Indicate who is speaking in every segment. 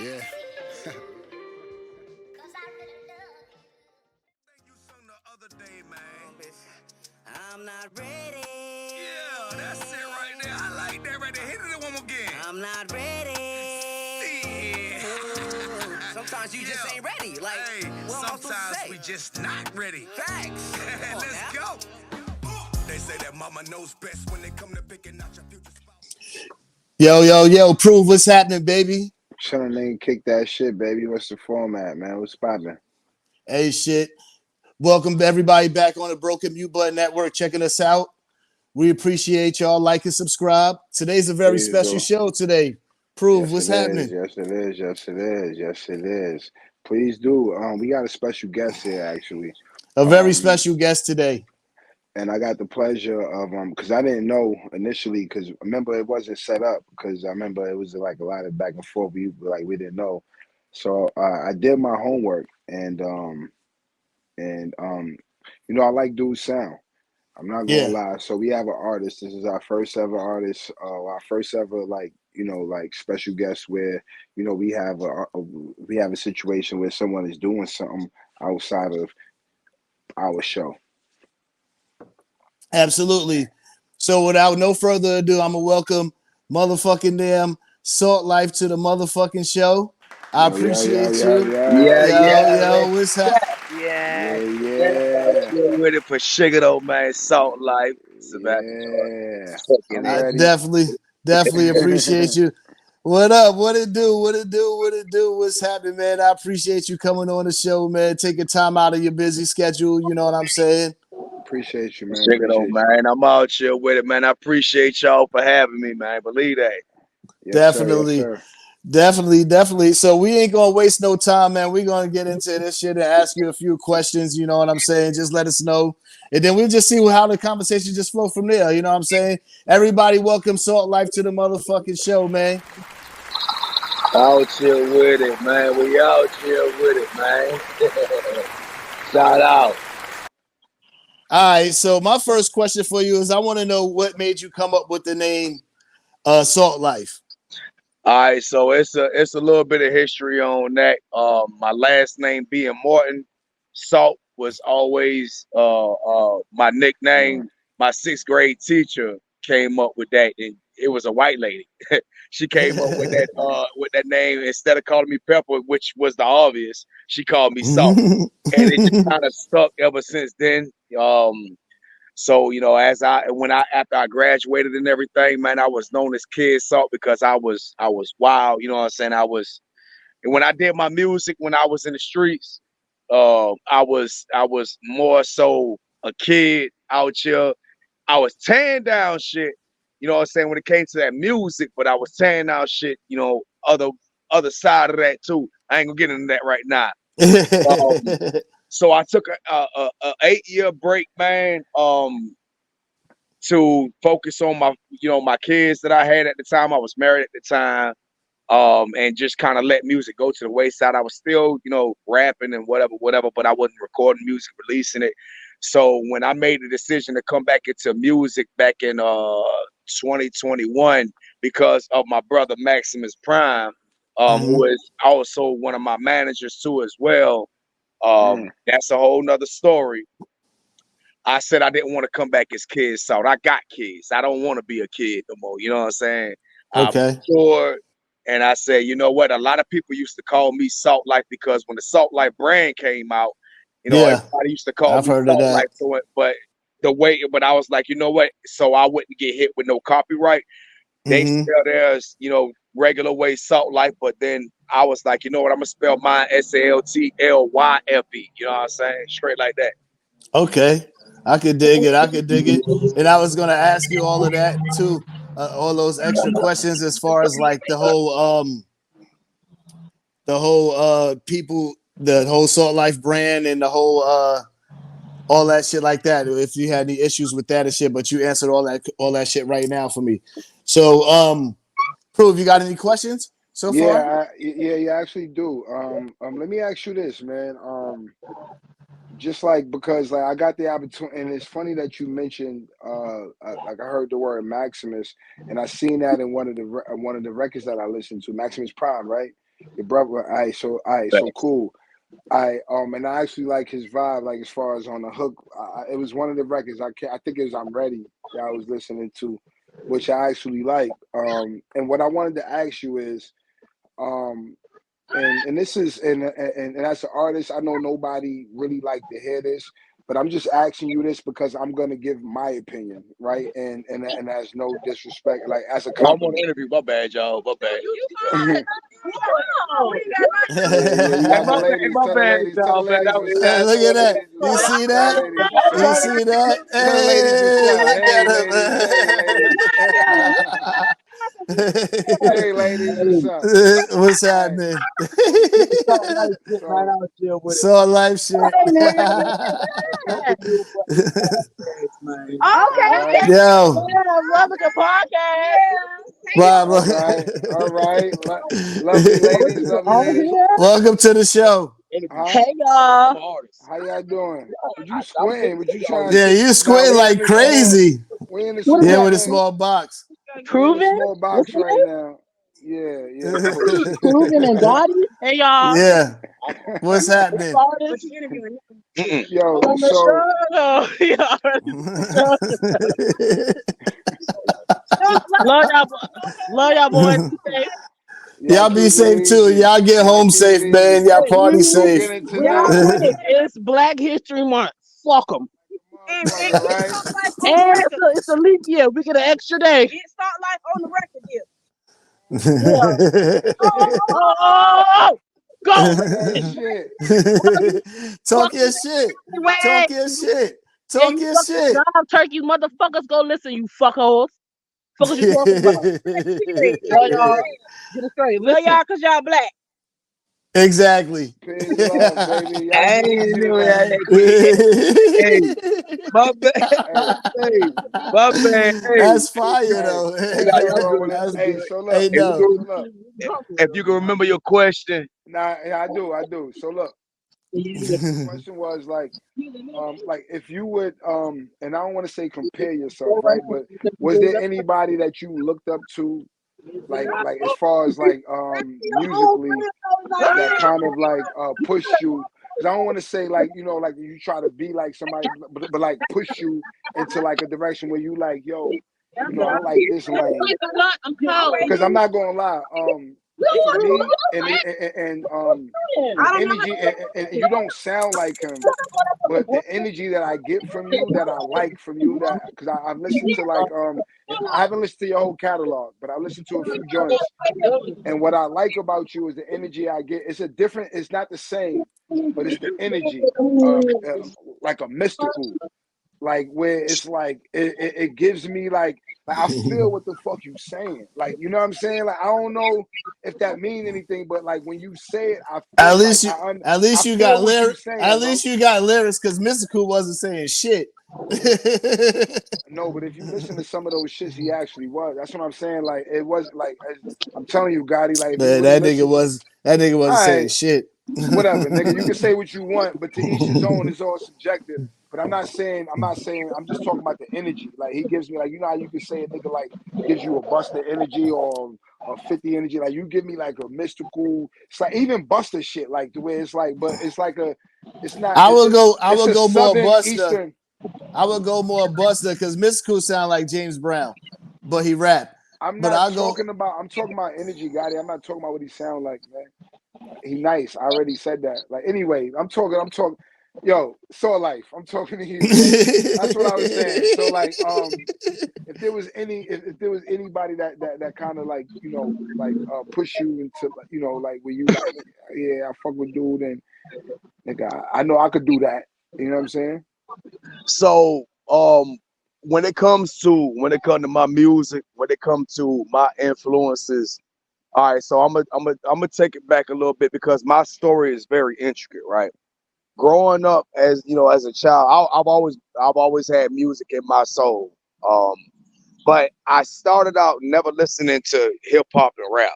Speaker 1: Yeah.
Speaker 2: I'm not ready.
Speaker 3: Yeah, that's it right there. I like that right there. Hit it one more again.
Speaker 2: I'm not ready.
Speaker 3: Yeah.
Speaker 2: Sometimes you just ain't ready. Like,
Speaker 3: hey,
Speaker 2: what am I supposed to
Speaker 3: sometimes
Speaker 2: say?
Speaker 3: we just not ready.
Speaker 2: Facts. Come on
Speaker 3: Let's
Speaker 2: now.
Speaker 3: go. They say that mama knows best when they come to picking out your future spouse.
Speaker 1: Yo, prove what's happening, baby.
Speaker 4: Chillin' nigga, kick that shit, baby. What's the format, man? What's poppin'?
Speaker 1: Hey, shit. Welcome everybody back on the Broken Mute Button Network, checking us out. We appreciate y'all. Like and subscribe. Today's a very
Speaker 4: Please
Speaker 1: special
Speaker 4: do.
Speaker 1: show today. Prove
Speaker 4: Yes,
Speaker 1: what's
Speaker 4: it is.
Speaker 1: happening.
Speaker 4: Yes, it is. Yes, it is. Yes, it is. Please do. We got a special guest here, actually.
Speaker 1: A very
Speaker 4: Um,
Speaker 1: special guest today.
Speaker 4: and I got the pleasure of because I didn't know initially, because remember it wasn't set up, because I remember it was like a lot of back and forth. We didn't know, so I did my homework, and I like dude sound. I'm not gonna
Speaker 1: Yeah,
Speaker 4: lie. So we have an artist. This is our first ever artist. Our first ever like special guest where we have a situation where someone is doing something outside of our show.
Speaker 1: absolutely. So without no further ado, I'm gonna welcome motherfucking damn SaltLyfe to the motherfucking show. I
Speaker 4: Yo,
Speaker 1: appreciate
Speaker 4: yo,
Speaker 1: you.
Speaker 4: yo,
Speaker 3: Yeah,
Speaker 1: Yo, what's happening?
Speaker 3: yeah.
Speaker 4: yeah,
Speaker 3: Yeah, I'm
Speaker 4: yeah,
Speaker 3: still with it for sugar though, man. Salt life. Sebastian
Speaker 4: yeah.
Speaker 3: checking
Speaker 4: I'm
Speaker 1: I
Speaker 3: in.
Speaker 4: ready.
Speaker 1: definitely appreciate you. What up? What it do? What it do? What it do? What's happening, man? I appreciate you coming on the show, man. Taking time out of your busy schedule. You know what I'm saying?
Speaker 4: Appreciate you, man.
Speaker 3: Sugar though,
Speaker 4: Appreciate you.
Speaker 3: man. I'm out here with it, man. I appreciate y'all for having me, man. Believe that.
Speaker 4: Yes, sir. Yes,
Speaker 1: Definitely,
Speaker 4: sir.
Speaker 1: definitely. So we ain't gonna waste no time, man. We're gonna get into this shit and ask you a few questions. You know what I'm saying? Just let us know, and then we'll just see how the conversation just flow from there. You know what I'm saying? Everybody, welcome Salt Life to the motherfucking show, man.
Speaker 3: Out here with it, man. We out here with it, man. Shout out.
Speaker 1: All right. So my first question for you is, I want to know what made you come up with the name Salt Life.
Speaker 3: All right, so it's a little bit of history on that. My last name being Morton, Salt was always my
Speaker 4: Uh,
Speaker 3: nickname. My sixth grade teacher came up with that, and it was a white lady. She came up with that name instead of calling me Pepper, which was the obvious. She called me Salt, and it just kind of stuck ever since then. So after I graduated and everything, man, I was known as Kid Salt because I was wild. You know what I'm saying? And when I did my music when I was in the streets, I was more so a kid out here. I was tearing down shit. You know what I'm saying, when it came to that music, but I was tearing down shit. Other side of that too. I ain't gonna get into that right now. Um, so I took a 8 year break, man. To focus on my kids that I had at the time. I was married at the time, and just kind of let music go to the wayside. I was still, rapping and whatever, but I wasn't recording music, releasing it. So when I made the decision to come back into music back in 2021, because of my brother Maximus Prime,
Speaker 1: Mhm.
Speaker 3: who is also one of my managers too as well.
Speaker 4: mm,
Speaker 3: That's a whole nother story. I said I didn't want to come back as kids salt. I got kids. I don't want to be a kid no more. You know what I'm saying? I'm
Speaker 1: Okay.
Speaker 3: mature. And I said, you know what? A lot of people used to call me Salt Life because when the Salt Life brand came out,
Speaker 1: Yeah,
Speaker 3: everybody used to call
Speaker 1: I've
Speaker 3: me
Speaker 1: heard of
Speaker 3: Salt
Speaker 1: that.
Speaker 3: Life. But I was like, you know what? So I wouldn't get hit with no copyright. They
Speaker 1: Hmm.
Speaker 3: spell theirs, regular way Salt Life. But then I was like, you know what? I'm gonna spell mine SaltLyfe. You know what I'm saying? Straight like that.
Speaker 1: Okay, I could dig it. I could dig it. And I was gonna ask you all of that too, all those extra questions as far as like the whole people, the whole Salt Life brand, and the whole all that shit like that. If you had any issues with that and shit, but you answered all that shit right now for me. So, prove you got any questions so far?
Speaker 4: yeah, you actually do. Let me ask you this, man. Just like because like I got the opportunity, and it's funny that you mentioned like I heard the word Maximus, and I seen that in one of the records that I listened to, Maximus Prime, right? Your brother. All right, so cool. And I actually like his vibe, like as far as on the hook. It was one of the records I think it was I'm Ready that I was listening to, which I actually like. And what I wanted to ask you is, um, and this is and as an artist, I know nobody really like to hear this, but I'm just asking you this because I'm gonna give my opinion, right? And as no disrespect, like as a
Speaker 3: Oh, I'm on the
Speaker 4: compliment.
Speaker 3: interview. My bad, y'all. My bad.
Speaker 4: Yeah, yeah. You
Speaker 3: Hey,
Speaker 4: got the ladies.
Speaker 3: my
Speaker 4: Tell the
Speaker 3: bad,
Speaker 4: ladies. Tell the
Speaker 3: y'all, man.
Speaker 4: ladies what's up.
Speaker 1: Look
Speaker 4: Tell
Speaker 1: at
Speaker 4: the
Speaker 1: that.
Speaker 4: ladies what's
Speaker 1: You
Speaker 4: up.
Speaker 1: see
Speaker 4: Tell the
Speaker 1: that?
Speaker 4: ladies what's
Speaker 1: You
Speaker 4: up.
Speaker 1: see that?
Speaker 4: Tell the ladies what's
Speaker 1: Hey,
Speaker 4: up.
Speaker 1: look
Speaker 4: Hey,
Speaker 1: at
Speaker 4: ladies. Hey, ladies. Hey, ladies, what's
Speaker 1: him.
Speaker 4: up?
Speaker 1: What's
Speaker 4: All right.
Speaker 1: happening?
Speaker 4: So,
Speaker 1: Salt life shit.
Speaker 4: all right.
Speaker 1: Yo, Rob.
Speaker 4: All right. All right. Lovely ladies. Lovely ladies.
Speaker 1: Welcome to the show.
Speaker 4: Huh?
Speaker 3: I'm an artist.
Speaker 4: How y'all doing? Would you squinting? Would you trying to
Speaker 1: Yeah,
Speaker 4: see?
Speaker 1: you
Speaker 4: Nah,
Speaker 1: squinting like crazy.
Speaker 4: we in the
Speaker 1: Yeah, with a
Speaker 4: small
Speaker 1: small box.
Speaker 4: we in a small box right now. Yeah, yeah. Oh shit.
Speaker 1: Yeah. What's happening?
Speaker 3: Mm-mm.
Speaker 4: Yo, so y'all
Speaker 1: Y'all be
Speaker 4: keep it
Speaker 1: safe too.
Speaker 4: easy.
Speaker 1: Y'all get
Speaker 4: Y'all
Speaker 1: home
Speaker 4: keep it
Speaker 1: safe, man.
Speaker 4: easy.
Speaker 1: Y'all party
Speaker 4: Don't get
Speaker 1: safe.
Speaker 4: into nothing. Motherfucker, right? Talk that shit.
Speaker 1: Talk your shit. Talk your shit. Talk your shit. Exactly.
Speaker 4: Peace, love, baby. Y'all
Speaker 3: I
Speaker 4: get
Speaker 3: ain't
Speaker 4: easy
Speaker 3: know that.
Speaker 4: tonight.
Speaker 3: Hey, my bad.
Speaker 4: Hey,
Speaker 3: Hey, my bad. Hey,
Speaker 1: That's fire
Speaker 4: hey,
Speaker 1: though.
Speaker 4: ain't nothing
Speaker 3: y'all
Speaker 4: wrong
Speaker 3: good.
Speaker 4: with it.
Speaker 1: That's
Speaker 4: Hey,
Speaker 1: good.
Speaker 4: so
Speaker 1: Hey,
Speaker 4: look,
Speaker 3: If you
Speaker 1: no.
Speaker 4: so look.
Speaker 3: can, if you can remember your question,
Speaker 4: Nah, yeah, I do. So look, the question was like if you would and I don't want to say compare yourself, right? But was there anybody that you looked up to, like as far as like musically, that kind of like pushed you? Because I don't want to say like like you try to be like somebody, but like push you into like a direction where you like, yo, I like this lane. Because I'm not gonna lie, for me and the energy and you don't sound like him, but the energy that I get from you, that I like from you, that because I've listened to like I haven't listened to your whole catalog, but I listened to a few joints, and what I like about you is the energy I get. It's a different, it's not the same, but it's the energy, like a mystical, like where it's like it gives me like I feel what the fuck you saying, like you know what I'm saying, like I don't know if that mean anything, but like when you say it, I
Speaker 1: At
Speaker 4: feel like
Speaker 1: least you at
Speaker 4: I
Speaker 1: least you
Speaker 4: feel
Speaker 1: got
Speaker 4: what you
Speaker 1: lyric at
Speaker 4: saying, bro.
Speaker 1: least you got lyrics because Mystical wasn't saying shit.
Speaker 4: No, but if you listen to some of those shits, he actually was. That's what I'm saying. Like it was like I'm telling you, Gotti. Like if you
Speaker 1: Man,
Speaker 4: really listen,
Speaker 1: that nigga
Speaker 4: all
Speaker 1: wasn't saying
Speaker 4: right,
Speaker 1: shit.
Speaker 4: whatever, nigga. You can say what you want, but to each his own is all subjective. But I'm not saying. I'm just talking about the energy. Like he gives me, like how you can say a nigga like gives you a Buster energy or a 50 energy. Like you give me like a mystical. It's like even Buster shit. Like the way it's like, but it's like a. It's not.
Speaker 1: I
Speaker 4: It's
Speaker 1: will
Speaker 4: a
Speaker 1: go more
Speaker 4: southern
Speaker 1: Buster.
Speaker 4: eastern.
Speaker 1: I would go more Buster because Mystical sound like James Brown, but he rap.
Speaker 4: I'm
Speaker 1: But
Speaker 4: not
Speaker 1: I'll go.
Speaker 4: talking about. I'm talking about energy, Gotti. I'm not talking about what he sound like, man. He nice. I already said that. Like anyway, I'm talking. Yo, SaltLyfe. I'm talking to you, man. That's what I was saying. So like, if there was if there was anybody that kind of like like push you into like where you like yeah I fuck with dude and nigga I know I could do that. You know what I'm saying?
Speaker 3: so when it comes to my music, when it comes to my influences, all right. So I'm gonna take it back a little bit because my story is very intricate, right? Growing up as as a child, I've always had music in my soul. Um, but I started out never listening to hip hop and rap.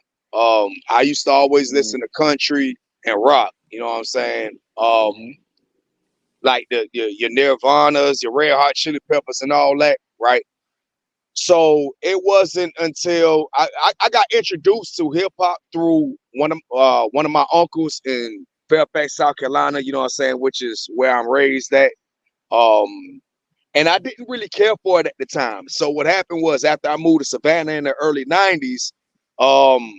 Speaker 3: I used to always
Speaker 4: Mm-hmm.
Speaker 3: listen to country and rock. You know what I'm saying?
Speaker 4: Mm-hmm.
Speaker 3: Like your Nirvanas, your Red Hot Chili Peppers, and all that, right? So it wasn't until I got introduced to hip hop through one of my uncles in Fairfax, South Carolina, you know what I'm saying, which is where I'm raised at. Um, and I didn't really care for it at the time. So what happened was after I moved to Savannah in the early 90s, um,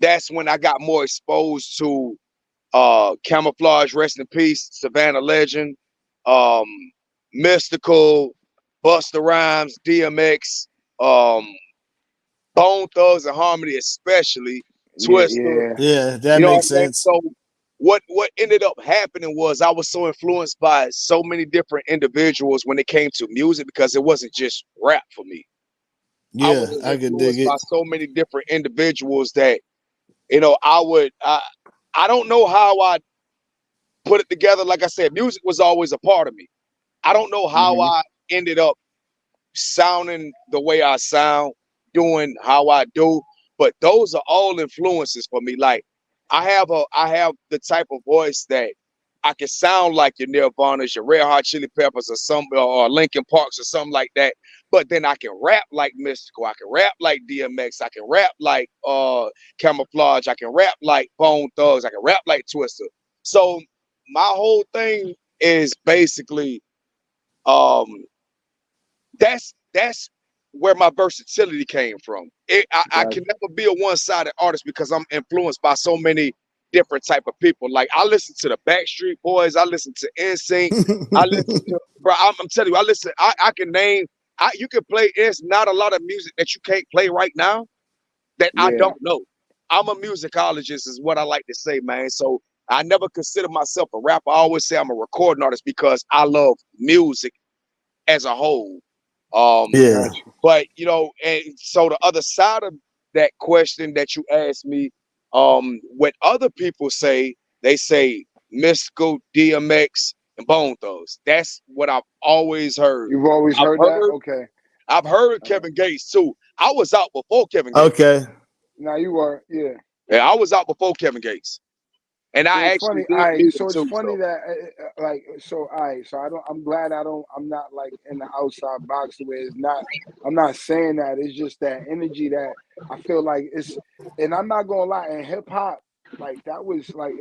Speaker 3: that's when I got more exposed to Camouflage, rest in peace, Savannah Legend, um, Mystical, Busta Rhymes, DMX, um, Bone Thugs and Harmony, especially
Speaker 4: Yeah,
Speaker 3: Twister.
Speaker 4: yeah.
Speaker 1: Yeah, that
Speaker 3: You know what
Speaker 1: makes
Speaker 3: I'm saying?
Speaker 1: sense.
Speaker 3: So what ended up happening was I was so influenced by so many different individuals when it came to music because it wasn't just rap for me. I
Speaker 1: Yeah,
Speaker 3: was
Speaker 1: I could dig
Speaker 3: influenced by
Speaker 1: it.
Speaker 3: so many different individuals that I don't know how I put it together. Like I said, music was always a part of me. I don't know how
Speaker 4: Hmm.
Speaker 3: I ended up sounding the way I sound, doing how I do. But those are all influences for me. Like I have the type of voice that I can sound like your Nirvana's, your Red Hot Chili Peppers, or Linkin Parks or something like that. But then I can rap like Mystical. I can rap like DMX. I can rap like Camouflage. I can rap like Bone Thugs. I can rap like Twister. So my whole thing is basically um that's where my versatility came from. I
Speaker 4: Got
Speaker 3: can never be a one-sided artist because I'm influenced by so many different type of people. Like I listen to the Backstreet Boys, I listen to NSYNC, I listen to bro. I'm telling you, I listen. I can name. You can play. It's not a lot of music that you can't play right now that I
Speaker 4: yeah.
Speaker 3: don't know. I'm a musicologist, is what I like to say, man. So I never consider myself a rapper. I always say I'm a recording artist because I love music as a whole. Um,
Speaker 1: Yeah.
Speaker 4: Got you.
Speaker 3: but and so the other side of that question that you asked me, what other people say, they say Mystical, DMX, and Bone Thugs. That's what I've always heard.
Speaker 4: You've always
Speaker 3: I've
Speaker 4: heard that?
Speaker 3: heard,
Speaker 4: Okay.
Speaker 3: I've heard
Speaker 4: Uh,
Speaker 3: Kevin Gates too. I was out before Kevin Gates.
Speaker 1: Okay.
Speaker 4: now you are, yeah.
Speaker 3: Yeah, I was out before Kevin Gates, and
Speaker 4: So
Speaker 3: I
Speaker 4: it's
Speaker 3: actually
Speaker 4: funny. All
Speaker 3: did
Speaker 4: right.
Speaker 3: meet him
Speaker 4: So it's
Speaker 3: too.
Speaker 4: funny
Speaker 3: So
Speaker 4: that like so. All right. So I don't. I'm glad I don't. I'm not like in the outside box the way it's not. I'm not saying that. It's just that energy that I feel like it's. And I'm not gonna lie. In hip hop, like that was like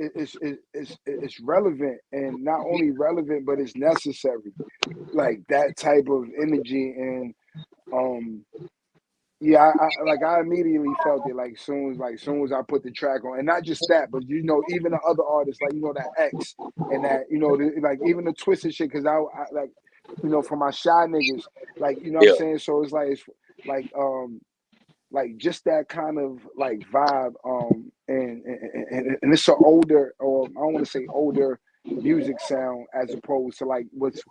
Speaker 4: it's relevant and not only relevant but it's necessary. Like that type of energy and um yeah, I immediately felt it like soon as I put the track on, and not just that, but even the other artists like that X and that like even the twisted shit because I like for my shy niggas like what I'm
Speaker 3: yeah,
Speaker 4: saying. So it's like like just that kind of like vibe and it's an older or I don't want to say older music sound as opposed to like what's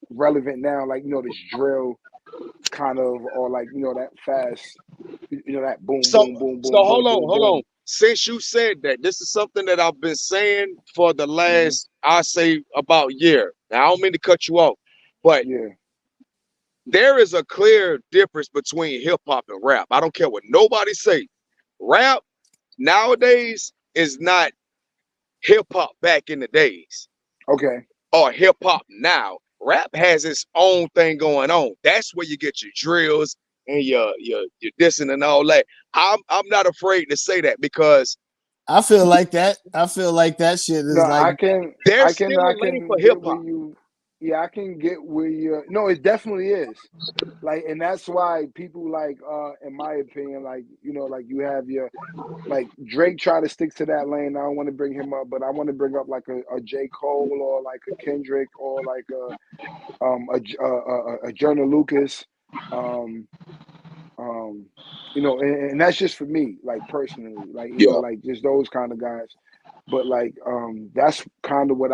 Speaker 4: relevant now like this drill kind of or like that fast that boom
Speaker 3: So
Speaker 4: boom boom
Speaker 3: so
Speaker 4: boom boom boom
Speaker 3: hold on.
Speaker 4: boom.
Speaker 3: Since you said that, this is something that I've been saying for the
Speaker 4: Hmm.
Speaker 3: last, I say, about year. Now I don't mean to cut you off, but
Speaker 4: Yeah.
Speaker 3: there is a clear difference between hip hop and rap. I don't care what nobody say. Rap nowadays is not hip hop back in the days
Speaker 4: Okay.
Speaker 3: or hip hop now. Rap has its own thing going on. That's where you get your drills and your dissing and all that. I'm not afraid to say that because
Speaker 1: I feel like that. I feel like that shit
Speaker 4: No,
Speaker 1: is like
Speaker 3: there's still
Speaker 4: I
Speaker 3: a lane for
Speaker 4: can
Speaker 3: hip
Speaker 4: get where
Speaker 3: hop.
Speaker 4: you. Yeah, I can get where you. No, it definitely is. Like, and that's why people like, in my opinion, like like you have your like Drake try to stick to that lane. I don't want to bring him up, but I want to bring up like a J. Cole or like a Kendrick or like a Joyner Lucas. Um, um, and that's just for me, like personally, like
Speaker 3: Yeah,
Speaker 4: like just those kind of guys. But like that's kind of what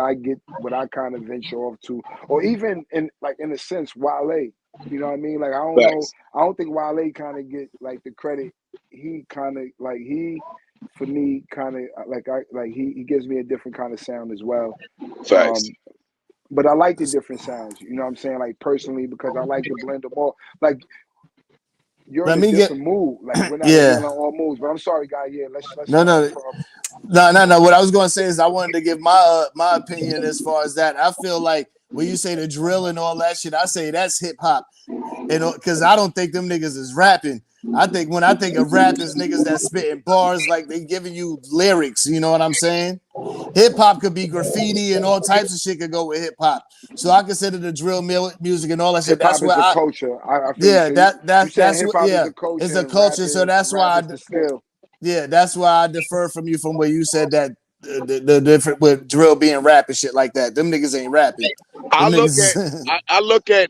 Speaker 4: I kind of venture off to, or even in like in a sense, Wale. You know what I mean? Like I don't know,
Speaker 3: facts,
Speaker 4: I don't think Wale kind of get like the credit. He kind of like for me, kind of like he gives me a different kind of sound as well.
Speaker 3: facts.
Speaker 4: Um, but I like the different sounds. You know what I'm saying? Like personally, because I like to blend them all. Like you're in
Speaker 1: let
Speaker 4: a
Speaker 1: me get
Speaker 4: different mood. Like we're not
Speaker 1: yeah.
Speaker 4: agreeing on all moods. But I'm sorry, guy. Yeah, let's
Speaker 1: No,
Speaker 4: no
Speaker 1: no.
Speaker 4: problem.
Speaker 1: No. What I was going to say is I wanted to give my opinion as far as that. I feel like when you say the drill and all that shit, I say that's hip hop. and because I don't think them niggas is rapping. I think when I think of rap is niggas that spitting bars like they giving you lyrics. You know what I'm saying? Hip hop could be graffiti and all types of shit could go with hip hop. So I consider the drill music and all that shit.
Speaker 4: Hip
Speaker 1: That's
Speaker 4: hop
Speaker 1: why
Speaker 4: is a
Speaker 1: I
Speaker 4: culture. I feel you.
Speaker 1: yeah
Speaker 4: So you saying
Speaker 1: that's
Speaker 4: hip
Speaker 1: what
Speaker 4: hop is
Speaker 1: yeah
Speaker 4: a culture
Speaker 1: it's a
Speaker 4: and rap
Speaker 1: culture. So
Speaker 4: is
Speaker 1: that's why
Speaker 4: the skill.
Speaker 1: yeah that's why I defer from you from where you said that the different with drill being rap and shit like that. Them niggas ain't rapping.
Speaker 3: I
Speaker 1: Them
Speaker 3: look at
Speaker 1: niggas.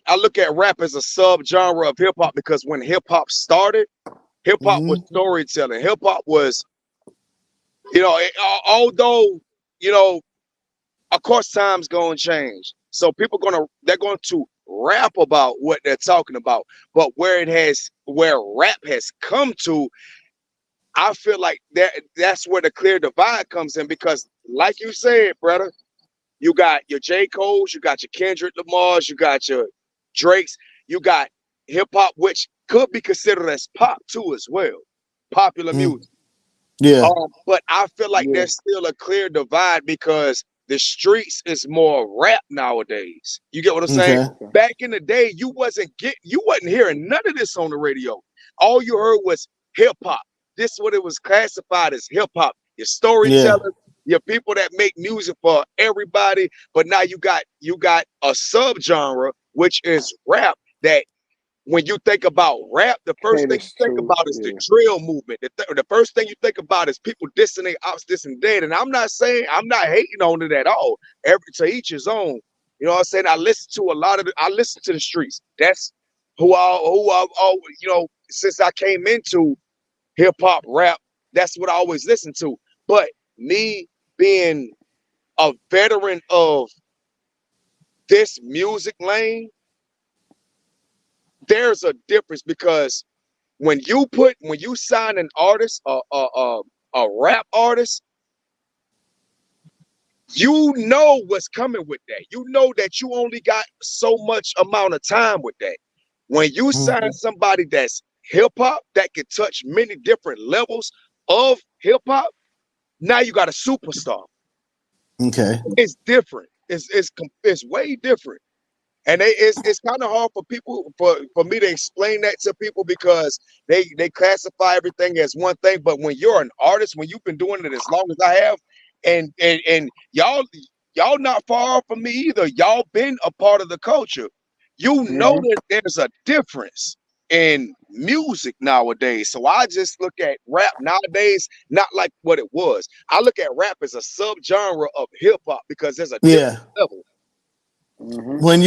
Speaker 3: I look at rap as a subgenre of hip hop because when hip hop started, hip hop was
Speaker 1: Mm-hmm.
Speaker 3: storytelling. Hip hop was, you know, although, you know, of course times gonna change. So people they're going to rap about what they're talking about. But where rap has come to, I feel like that's where the clear divide comes in because like you said, brother, you got your J. Cole's, you got your Kendrick Lamar's, you got your Drake's, you got hip hop, which could be considered as pop too as well, popular
Speaker 1: Mm.
Speaker 3: music.
Speaker 1: Yeah.
Speaker 3: But I feel like
Speaker 4: Yeah.
Speaker 3: there's still a clear divide because the streets is more rap nowadays. You get what I'm saying?
Speaker 1: Okay.
Speaker 4: Okay.
Speaker 3: Back in the day, you wasn't hearing none of this on the radio. All you heard was hip hop. This is what it was classified as hip hop. Your
Speaker 1: Yeah.
Speaker 3: storytellers, your people that make music for everybody. But now you got a subgenre which is rap that when you think about rap, the first thing you
Speaker 4: Caters
Speaker 3: think
Speaker 4: to
Speaker 3: about is the
Speaker 4: yeah.
Speaker 3: drill movement. The first thing you think about is people dissing their ops, this and that. And I'm not hating on it at all. Every to each his own. You know what I'm saying? I listen to the streets. That's you know, since I came into hip hop rap, that's what I always listen to. But me being a veteran of this music lane, there's a difference because when you sign an artist, a rap artist, you know what's coming with that. You know that you only got so much amount of time with that. When you
Speaker 1: Mm.
Speaker 3: sign somebody that's hip hop that can touch many different levels of hip hop, now you got a superstar.
Speaker 1: Okay.
Speaker 3: It's different. It's way different. And it's kind of hard for people for me to explain that to people because they classify everything as one thing. But when you're an artist, when you've been doing it as long as I have, and y'all not far off from me either. Y'all been a part of the culture. You know
Speaker 4: Mm-hmm.
Speaker 3: that there's a difference in music nowadays. So I just look at rap nowadays not like what it was. I look at rap as a subgenre of hip hop because there's a different
Speaker 1: Yeah.
Speaker 3: level.
Speaker 4: Mm-hmm.
Speaker 1: When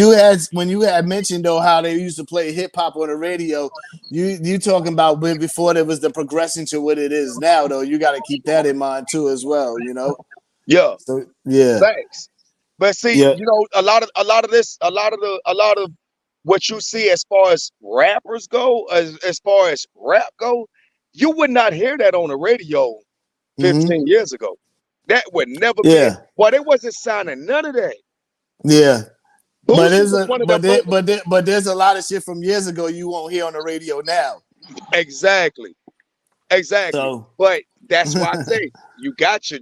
Speaker 1: you had mentioned though how they used to play hip hop on the radio, you talking about when before there was the progression to what it is now though. You got to keep that in mind too as well. You know.
Speaker 3: Yeah.
Speaker 1: So yeah.
Speaker 3: Thanks. But see,
Speaker 1: Yeah.
Speaker 3: you know, a lot of what you see as far as rappers go, as far as rap go, you would not hear that on the radio
Speaker 1: Mm-hmm.
Speaker 3: 15 years ago. That would never be it.
Speaker 1: Yeah.
Speaker 3: Well, they wasn't signing none of that.
Speaker 1: Yeah. But
Speaker 3: Boosie
Speaker 1: there's
Speaker 3: was
Speaker 1: a
Speaker 3: one of the
Speaker 1: but there,
Speaker 3: first.
Speaker 1: but there's a lot of shit from years ago you won't hear on the radio now.
Speaker 3: Exactly. Exactly.
Speaker 1: So
Speaker 3: But that's why I say you got your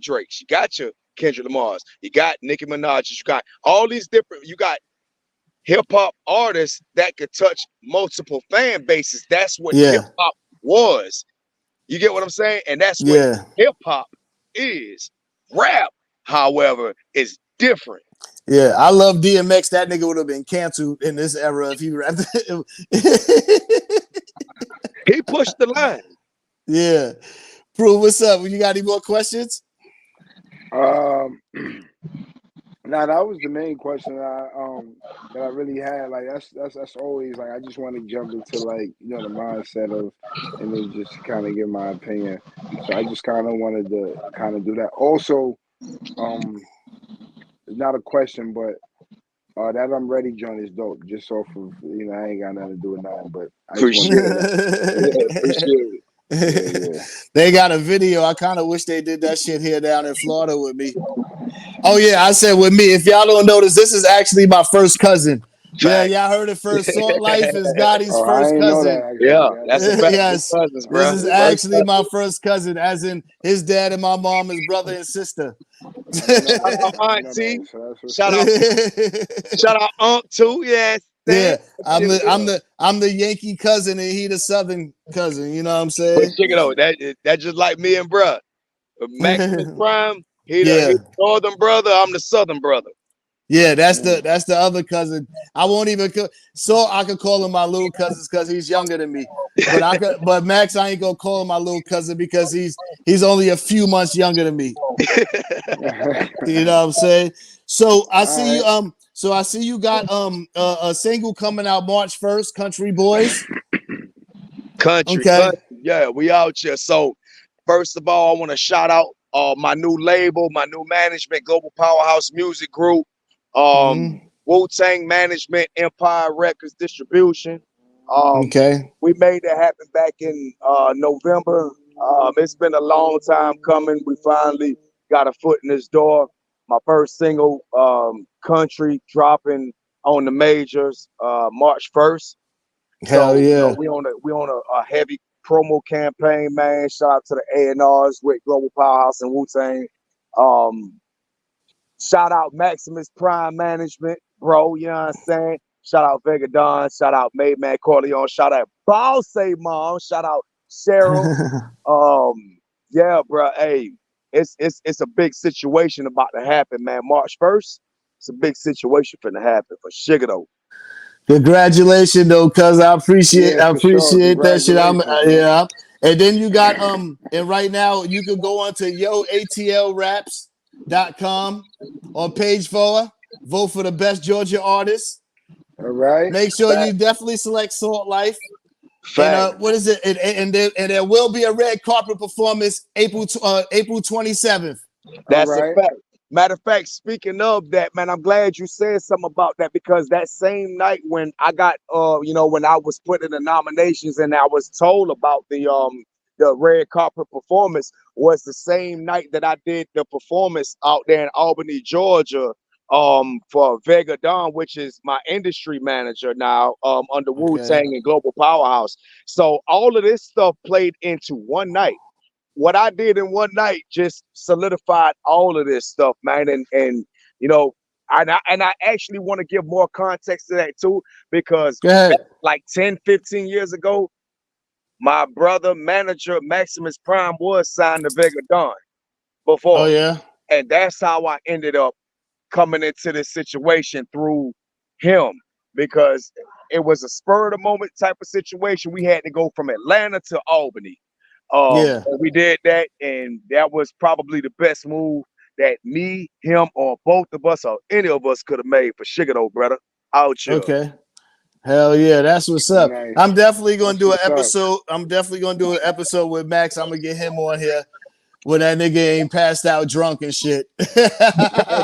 Speaker 3: Drakes, you got your Kendrick Lamar's, you got Nicki Minaj, you got all these different, you got hip hop artists that could touch multiple fan bases. That's what hip
Speaker 1: yeah.
Speaker 3: hop was. You get what I'm saying? And that's what
Speaker 1: Yeah.
Speaker 3: hip hop is. Rap, however, is different.
Speaker 1: Yeah. I love DMX. That nigga would have been canceled in this era if he rapped.
Speaker 3: He pushed the line.
Speaker 1: Yeah. Prove what's up. You got any more questions?
Speaker 4: Um, now that was the main question that I really had. Like that's always like I just want to jump into like the mindset of and then just kind of give my opinion. So I just kind of wanted to kind of do that. Also, um, it's not a question, but that I'm ready joint is dope. Just off of I ain't got nothing to do with nothing, but I just want to
Speaker 3: Appreciate
Speaker 4: say
Speaker 3: it.
Speaker 4: that.
Speaker 3: Yeah, appreciate it.
Speaker 4: Yeah,
Speaker 1: They got a video. I kind of wish they did that shit here down in Florida with me. Oh yeah, I said with me. If y'all don't notice, this is actually my first cousin. Yeah,
Speaker 3: Facts.
Speaker 1: y'all heard it first. SaltLyfe is Gotti's
Speaker 4: Oh, I
Speaker 1: first
Speaker 4: ain't know
Speaker 1: cousin.
Speaker 4: that actually.
Speaker 3: Yeah,
Speaker 4: That's
Speaker 3: that's a
Speaker 4: dope.
Speaker 3: fact. We're
Speaker 1: Yes,
Speaker 3: cousins,
Speaker 1: this
Speaker 3: bro.
Speaker 1: is
Speaker 3: First
Speaker 1: actually my
Speaker 3: cousin.
Speaker 1: first cousin, as in his dad and my mom is brother and sister.
Speaker 4: I didn't know
Speaker 3: Shout
Speaker 4: that.
Speaker 3: out
Speaker 4: I didn't know
Speaker 3: Auntie.
Speaker 4: that. So that's what's
Speaker 3: Shout
Speaker 4: up.
Speaker 3: out, shout out Unc too. Yes,
Speaker 1: Yeah, I'm
Speaker 4: Shit,
Speaker 1: the I'm
Speaker 4: real.
Speaker 1: the I'm the Yankee cousin and he the Southern cousin. You know what I'm
Speaker 3: But
Speaker 1: saying?
Speaker 3: check it out. That just like me and bruh. Maximus Prime, he
Speaker 1: Yeah,
Speaker 3: the northern brother. I'm the southern brother.
Speaker 1: yeah.
Speaker 4: Mm.
Speaker 1: That's the other cousin. I won't even so I could call him my little cousins because he's younger than me. But Max, I ain't gonna call him my little cousin because he's only a few months younger than me. You know what I'm saying? So I
Speaker 4: All
Speaker 1: see you.
Speaker 4: right.
Speaker 1: So I see you got a single coming out March 1st, Country Boys.
Speaker 3: Country,
Speaker 1: Okay.
Speaker 3: country. Yeah, we out here. So first of all, I want to shout out my new label, my new management, Global Powerhouse Music Group,
Speaker 1: Mm-hmm.
Speaker 3: Wu Tang Management, Empire Records Distribution. Um,
Speaker 1: Okay.
Speaker 3: we made that happen back in November. It's been a long time coming. We finally got a foot in this door. My first single, Country, dropping on the majors March 1st.
Speaker 1: Hell
Speaker 3: So
Speaker 1: yeah.
Speaker 3: we on a heavy promo campaign, man. Shout out to the A&Rs with Global Powerhouse and Wu Tang. Um, Shout out Maximus Prime Management, bro. You know what I'm saying? Shout out Vega Don. Shout out Made Man Corleone. Shout out Boss Mom. Shout out Cheryl. Um, yeah, bro. Hey, it's a big situation about to happen, man. March 1st, it's a big situation for to happen for sugar though.
Speaker 1: Congratulations though, cuz
Speaker 4: Yeah,
Speaker 1: I
Speaker 4: for sure.
Speaker 1: appreciate that shit. I'm
Speaker 4: Congratulations, man.
Speaker 1: yeah. And then you got and right now you can go on to yoatlraps.com on page 4. Vote for the best Georgia artist.
Speaker 4: All right.
Speaker 1: Make sure you
Speaker 3: Fact,
Speaker 1: definitely select SaltLyfe. And
Speaker 3: fact.
Speaker 1: what is it? And there will be a red carpet performance April 27th.
Speaker 4: All
Speaker 3: That's a
Speaker 4: right.
Speaker 3: fact. Matter of fact, speaking of that, man, I'm glad you said something about that because that same night when I got, when I was put in the nominations and I was told about the red carpet performance was the same night that I did the performance out there in Albany, Georgia, for Vega Don, which is my industry manager now, under Wu
Speaker 1: Okay.
Speaker 3: Tang and Global Powerhouse. So all of this stuff played into one night. What I did in one night just solidified all of this stuff, man. And you know, and I actually want to give more context to that too, because
Speaker 1: Go
Speaker 3: back
Speaker 1: ahead.
Speaker 3: like 10, 15 years ago, my brother manager Maximus Prime was signed to Vega Don
Speaker 1: Oh
Speaker 3: before.
Speaker 1: yeah.
Speaker 3: And that's how I ended up coming into this situation through him because it was a spur of the moment type of situation. We had to go from Atlanta to Albany.
Speaker 1: Yeah.
Speaker 3: And we did that, and that was probably the best move that me, him, or both of us, or any of us could have made for sugar though, brother. Out here.
Speaker 1: Okay. Hell yeah, that's what's up.
Speaker 4: Nice.
Speaker 1: I'm definitely gonna
Speaker 4: That's
Speaker 1: do an
Speaker 4: what's up.
Speaker 1: episode. I'm definitely gonna do an episode with Max. I'm gonna get him on here when that nigga ain't passed out drunk and shit.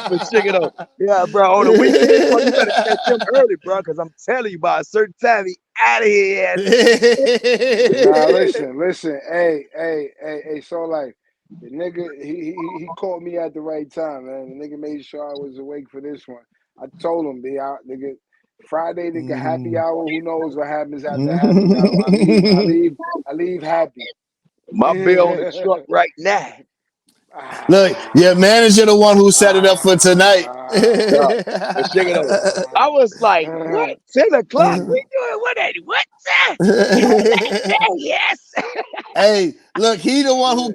Speaker 3: For sugar though. Yeah, bro. On the weekend, bro, you better catch him early, bro, because I'm telling you, by a certain time, he out of here.
Speaker 4: Nah, listen. Hey. So like, the nigga, he caught me at the right time, man. The nigga made sure I was awake for this one. I told him, be out, nigga. Friday, nigga, happy hour. Who knows what happens after happy hour? I leave happy.
Speaker 3: My bill on the truck right now.
Speaker 1: Look, your
Speaker 4: Ah,
Speaker 1: manager the one who set it up for tonight.
Speaker 3: Yeah, for sugar though. I was like, what? 10 o'clock? We doing what? What? Yes.
Speaker 1: Hey, look, he the one who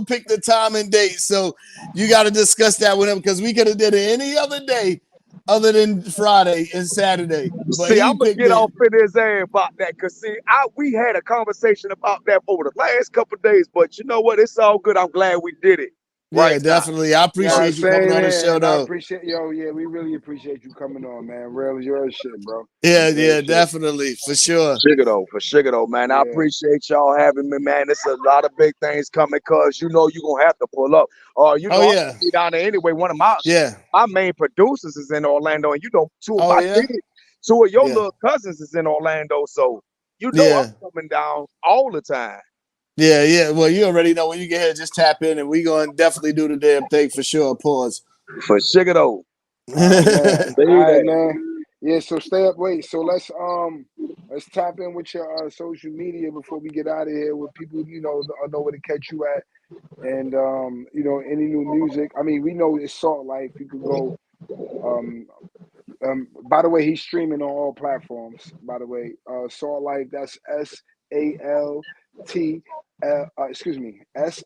Speaker 1: picked the time and date. So you got to discuss that with him because we could have did it any other day other than Friday and Saturday. But
Speaker 3: See,
Speaker 1: he
Speaker 3: I'm gonna
Speaker 1: picked
Speaker 3: get
Speaker 1: it.
Speaker 3: off in his ass about that, cause see, we had a conversation about that over the last couple of days, but you know what? It's all good. I'm glad we did it
Speaker 1: Yeah,
Speaker 3: right now.
Speaker 1: definitely. I
Speaker 4: nah,
Speaker 1: appreciate you coming
Speaker 4: same
Speaker 1: on the
Speaker 4: here,
Speaker 1: show
Speaker 4: and I
Speaker 1: though.
Speaker 4: appreciate yeah, we really appreciate you coming on, man. Real your shit, bro.
Speaker 1: Yeah,
Speaker 4: Real
Speaker 1: yeah,
Speaker 4: shit.
Speaker 1: definitely. For sure.
Speaker 3: For sugar though, man. I
Speaker 4: Yeah.
Speaker 3: appreciate y'all having me, man. It's a lot of big things coming, cause you know you're gonna have to pull up.
Speaker 1: Oh
Speaker 3: I'm gonna
Speaker 1: yeah.
Speaker 3: be down there anyway. One of my
Speaker 1: Yeah.
Speaker 3: my main producers is in Orlando, and you know two of
Speaker 1: Oh
Speaker 3: my
Speaker 1: yeah.
Speaker 3: kids, two of your
Speaker 1: Yeah.
Speaker 3: little cousins is in Orlando, so you know
Speaker 1: Yeah.
Speaker 3: I'm coming down all the time.
Speaker 1: Yeah, yeah. Well, you already know when you get here, just tap in and we gonna definitely do the damn thing for sure. Pause.
Speaker 3: For sugar though.
Speaker 4: All right, man. All
Speaker 3: Be
Speaker 4: right,
Speaker 3: that.
Speaker 4: man. Yeah, so stay up. Wait, so let's tap in with your social media before we get out of here. With people, know where to catch you at, and any new music. I mean, we know it's Salt Life. You could go um By the way, he's streaming on all platforms. By the way, Salt Life. That's SALT. Excuse me, SaltLyfe.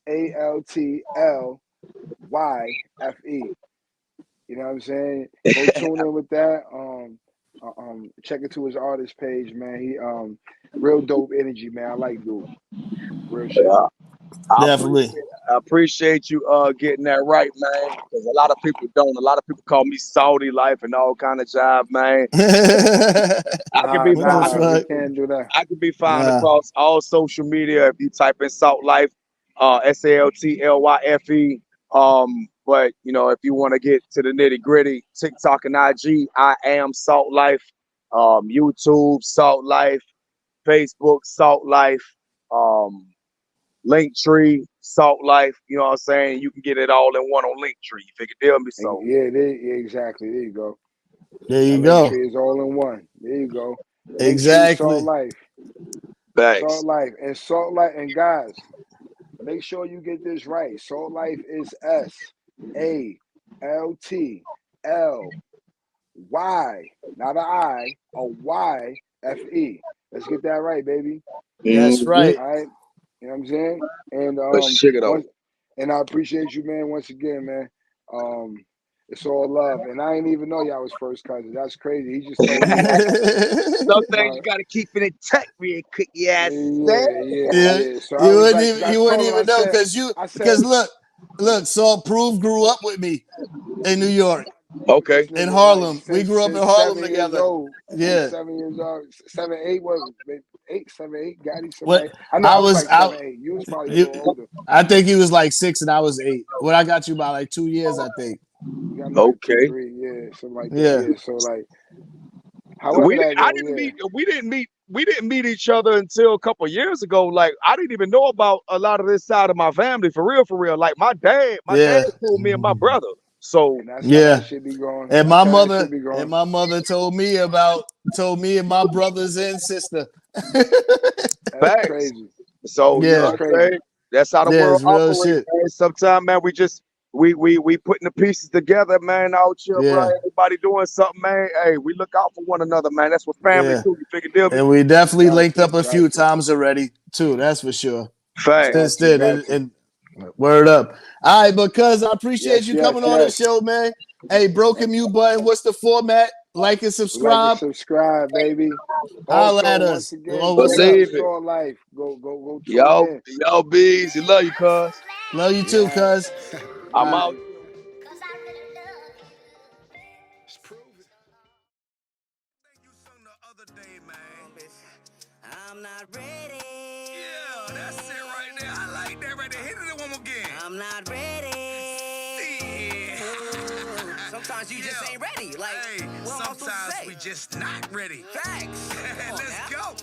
Speaker 4: You know what I'm saying? Go tune in with that. Check into his artist page, man. He real dope energy, man. I like dude. Real shit.
Speaker 3: Yeah. I
Speaker 1: Definitely.
Speaker 3: appreciate you getting that right, man. Because a lot of people don't. A lot of people call me Saudi life and all kind of jive, man. I can be
Speaker 1: What the
Speaker 3: found.
Speaker 4: We
Speaker 1: fuck?
Speaker 4: can't do that.
Speaker 3: I can be found
Speaker 1: Nah.
Speaker 3: across all social media if you type in Salt Life, SaltLyfe. But you know, if you want to get to the nitty gritty, TikTok and IG, I am Salt Life. YouTube, Salt Life. Facebook, Salt Life. Um, Linktree, Salt Life. You know what I'm saying? You can get it all in one on Linktree. You figure deal me
Speaker 4: And
Speaker 3: so.
Speaker 4: yeah, exactly. There you go.
Speaker 1: There
Speaker 4: That
Speaker 1: you
Speaker 4: link
Speaker 1: go.
Speaker 4: tree is all in one. There you go. Link tree, Salt
Speaker 1: Exactly.
Speaker 4: Life,
Speaker 3: Thanks.
Speaker 4: Salt Life, and Salt Life. And guys, make sure you get this right. Salt Life is SALTLY, not an I, a YFE. Let's get that right, baby.
Speaker 1: That's
Speaker 3: Mm-hmm.
Speaker 1: right.
Speaker 4: All right. You know what I'm saying? And
Speaker 3: But shit it
Speaker 4: once and I appreciate you, man, once again, man. It's all love. And I didn't even know y'all was first cousins. That's crazy. He just told me that.
Speaker 3: some things
Speaker 4: My
Speaker 3: you gotta keep it intact real quick. Yes, sir.
Speaker 1: Yeah,
Speaker 4: yeah. So I
Speaker 1: you
Speaker 4: was
Speaker 1: wouldn't
Speaker 4: like,
Speaker 1: even
Speaker 4: because I
Speaker 1: you wouldn't
Speaker 4: told him,
Speaker 1: even know
Speaker 4: I said,
Speaker 1: because look, Salt Proof grew up with me in New York,
Speaker 4: this
Speaker 3: Okay.
Speaker 1: in
Speaker 4: nigga like
Speaker 1: Harlem. We
Speaker 4: since
Speaker 1: grew up in
Speaker 4: since
Speaker 1: Harlem
Speaker 4: 7 years
Speaker 1: together.
Speaker 4: old. Since
Speaker 1: Yeah.
Speaker 4: 7 years old, 7, 8 was 8, 7, 8. Got him
Speaker 1: What
Speaker 4: somebody. I know
Speaker 1: I
Speaker 4: I was
Speaker 1: was
Speaker 4: like
Speaker 1: out
Speaker 4: 7, 8. You was probably a
Speaker 1: you
Speaker 4: little older.
Speaker 1: I think he was like 6 and I was 8. What I got you by like 2 years, I think.
Speaker 4: You got me like two,
Speaker 3: Okay.
Speaker 4: 3, yeah, something like that.
Speaker 1: Yeah.
Speaker 4: Yeah. So like, however that
Speaker 3: I
Speaker 4: go,
Speaker 3: didn't
Speaker 4: yeah.
Speaker 3: meet. We didn't meet each other until a couple of years ago. Like I didn't even know about a lot of this side of my family for real, for real. Like my dad
Speaker 1: Yeah.
Speaker 3: told me and my brother. So
Speaker 4: And that's how that
Speaker 1: Yeah.
Speaker 4: shit be going.
Speaker 1: And
Speaker 4: That's
Speaker 1: my
Speaker 4: how that shit
Speaker 1: mother
Speaker 4: be
Speaker 1: and
Speaker 4: going.
Speaker 1: my mother told me and my brothers and sister.
Speaker 4: That's
Speaker 3: facts.
Speaker 4: crazy.
Speaker 3: So you know
Speaker 4: That's
Speaker 1: Yeah.
Speaker 3: what I'm
Speaker 4: crazy.
Speaker 3: saying? That's how the
Speaker 1: Yeah,
Speaker 3: world
Speaker 1: it's real
Speaker 3: operates,
Speaker 1: shit.
Speaker 3: man. Sometimes, man, we putting the pieces together, man, out here, bro.
Speaker 1: Yeah.
Speaker 3: Everybody doing something, man. Hey, we look out for one another, man. That's what family
Speaker 1: Yeah.
Speaker 3: do. You figure deal me?
Speaker 1: And we definitely
Speaker 4: Got
Speaker 1: linked
Speaker 4: to.
Speaker 1: up a
Speaker 4: Got
Speaker 1: few
Speaker 4: to.
Speaker 1: times already too. That's for sure.
Speaker 3: Facts.
Speaker 1: Since
Speaker 4: Got to.
Speaker 1: then,
Speaker 4: Got to.
Speaker 1: and word up. All right, because I appreciate
Speaker 4: Yes,
Speaker 1: you
Speaker 4: yes,
Speaker 1: coming on the
Speaker 4: yes.
Speaker 1: show, man. Hey, broken mute button. What's the format? Like and
Speaker 4: Like and
Speaker 1: subscribe.
Speaker 4: subscribe, baby.
Speaker 1: Holla
Speaker 4: Also,
Speaker 1: at
Speaker 4: once
Speaker 1: us.
Speaker 4: again,
Speaker 1: Oh,
Speaker 4: go
Speaker 1: what's
Speaker 4: listen
Speaker 1: up?
Speaker 4: to
Speaker 3: Believe it.
Speaker 4: Salt Life. Go tune
Speaker 3: Y'all,
Speaker 4: in.
Speaker 3: y'all bees, you love you, cuz.
Speaker 1: Love you too,
Speaker 4: Yeah.
Speaker 1: cuz. All
Speaker 3: I'm
Speaker 1: right.
Speaker 3: out.
Speaker 2: It's proven. You sung the other day, man. I'm not ready. Yeah, that's it right there. I like that right there. Hit it one more again. I'm not ready. Sometimes you just ain't ready. Like, hey, sometimes we just not ready. Facts. Let's go.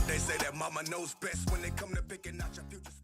Speaker 2: They say that mama knows best when they come to picking out your future.